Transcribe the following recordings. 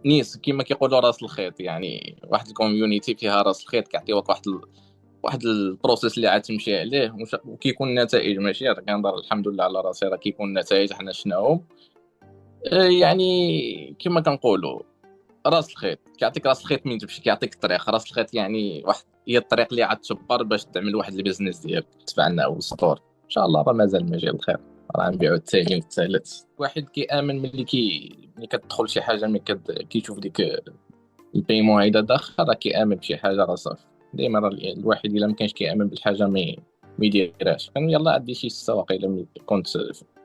نيس كيما كيقولوا راس الخيط، يعني واحد الكوميونيتي فيها راس الخيط كيعطيوك واحد البروسيس اللي عاد تمشي عليه، وكيكون النتائج ماشي. راه كنهضر الحمد لله على راسي، راه كيكون النتائج حنا شناهم. يعني كما كنقولوا راس الخيط كيعطيك راس الخيط من تمشي، كيعطيك الطريق. راس الخيط يعني واحد هي الطريق اللي عاد تجبر باش تعمل واحد البيزنس ديالك تدفع لنا اول سطور. ان شاء الله راه مازال مجال الخير، راه نبيعو الثاني والثالث. واحد كيامن ملي كتدخل شي حاجه، كيشوف ديك البيمون هيدا داخل، راه كيامن بشي حاجه، راه صافي. ديما راه الواحد الا ما كانش كيامن بالحاجه ما يديرهاش. كان يلا عندي شي سواق الا ملي كنت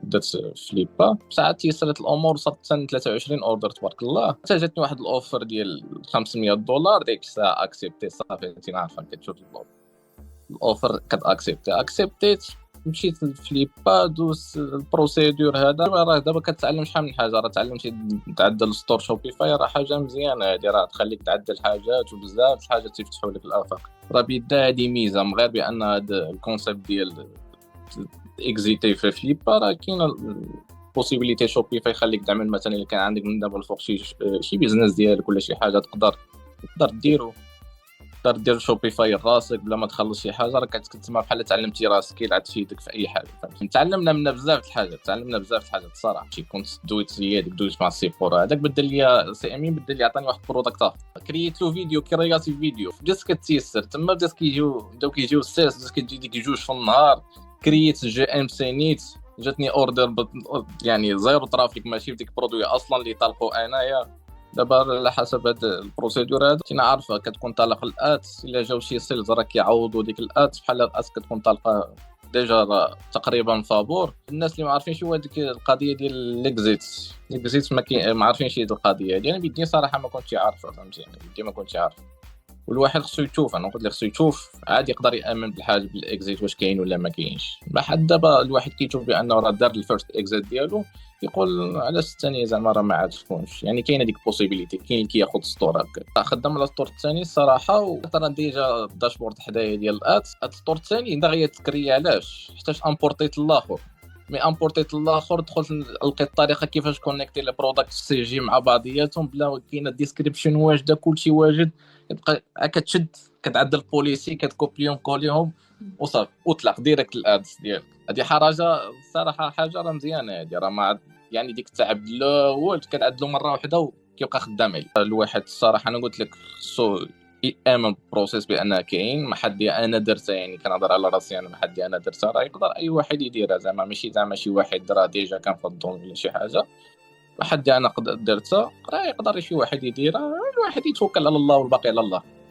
بدات فليبا ساعات تيسرت الامور، وصلت سنه 23 اوردر تبارك الله. حتى جاتني واحد الاوفر ديال $500 ديك الساعه، اكسبتي صافي. انت عارفه كتشوف الاوفر اكسبتيت. مشيت لفليبا، دوز البروسيدور هذا. راه دابا كتعلم شحال من حاجه، راه تعلمتي تعدل ستور شوبيفاي، راه حاجه مزيانه هذه، راه تخليك تعدل حاجات وبزاف الحاجات تيفتحوا لك الافاق. راه بيدها هذه ميزه، من غير بان هذا الكونسيبت ديال اكزيتي في فليبا، راه كاينه بوسيبيليتي شوبيفاي يخليك تعمل مثلا الا كان عندك من دابا الفوق شي بيزنس ديالك ولا شي حاجه تقدر ديرو. تقدر دير شوبيفاي راسك بلا ما تخلص شي حاجه، راك كتسمى بحال تعلمتي راسك، كيلعب تفيدك في اي حاجه. فهمتي، تعلمنا منها بزاف د الحاجات، الصراحه. شي كنت دويت هي ديك دويت مع السيبور هذاك، بدل لي سي امين، بدل لي عطاني واحد البرودكت اخر، كرييت له فيديو، كرياتي فيديو بدات كتيسر تما، بداو كيجيو السيس، بدات كتجي ديك جوج في النهار. كرييت جي ام سينيت، جاتني اوردر يعني زيرو ترافيك، ماشي في ديك برودوي اصلا اللي طلقوا انايا. دابا على حسب هاد البروسيدور هذا كنا عارفه، كتكون طالق الات الا جاو شي سيلز راه كيعوضوا ديك الات بحال الات كتكون طالقه ديجا تقريبا فابور. الناس اللي ما عارفينش هو ديك القضيه ديال ليكزيت ما عارفينش هي القضيه هذه. انا بدي صراحه ما كنتش عارفها، فهمتي، يعني بدي ما كنتش عارف. والواحد خصو يشوف، انا قلت لك خصو يشوف عاد يقدر يامن بالحاجه بالاكزيت واش كاين ولا ما كاينش. لحد دابا الواحد كيشوف بانه راه دار الفيرست اكزيت ديالو، يقول علاش الثاني زعما راه ما عادش تكونش. يعني كاينه ديك بوسيبيليتي، كاين اللي كياخذ ستور هكا خدام على الستور الثاني الصراحه. وترى ديجا الداشبورد حدايا ديال الات الستور الثاني دغيا تكري. علاش؟ حيت امبورتيت الاخر. مي امبورتيت الاخر دخلت لقيت الطريقه كيفاش كونيكتي لي برودكت سي جي مع بعضياتهم بلا كاينه ديسكريبشن واجده، كلشي واجد. كتبقى كتشد كتعدل بوليسي، كتكوبليهم كوليهم وصافي وطلق ديريكت الادس ديالك. هذه حاجه الصراحه، حاجه راه مزيانه هذه، راه ما يعني ديك التعب الاول كتعدلو مره واحده وكيبقى خدام عليه الواحد. الصراحه انا قلت لك خصو يامن بروسيس بان كاين. ما حد انا درتها، يعني كنهضر على راسي انا، ما حد انا درتها، راه يقدر اي واحد يديرها. زعما ماشي زعما شي واحد راه ديجا كان في الظلم ولا شي حاجه. واحد انا درتها راه يقدر شي واحد يديرها. الواحد يتوكل على الله والباقي على الله.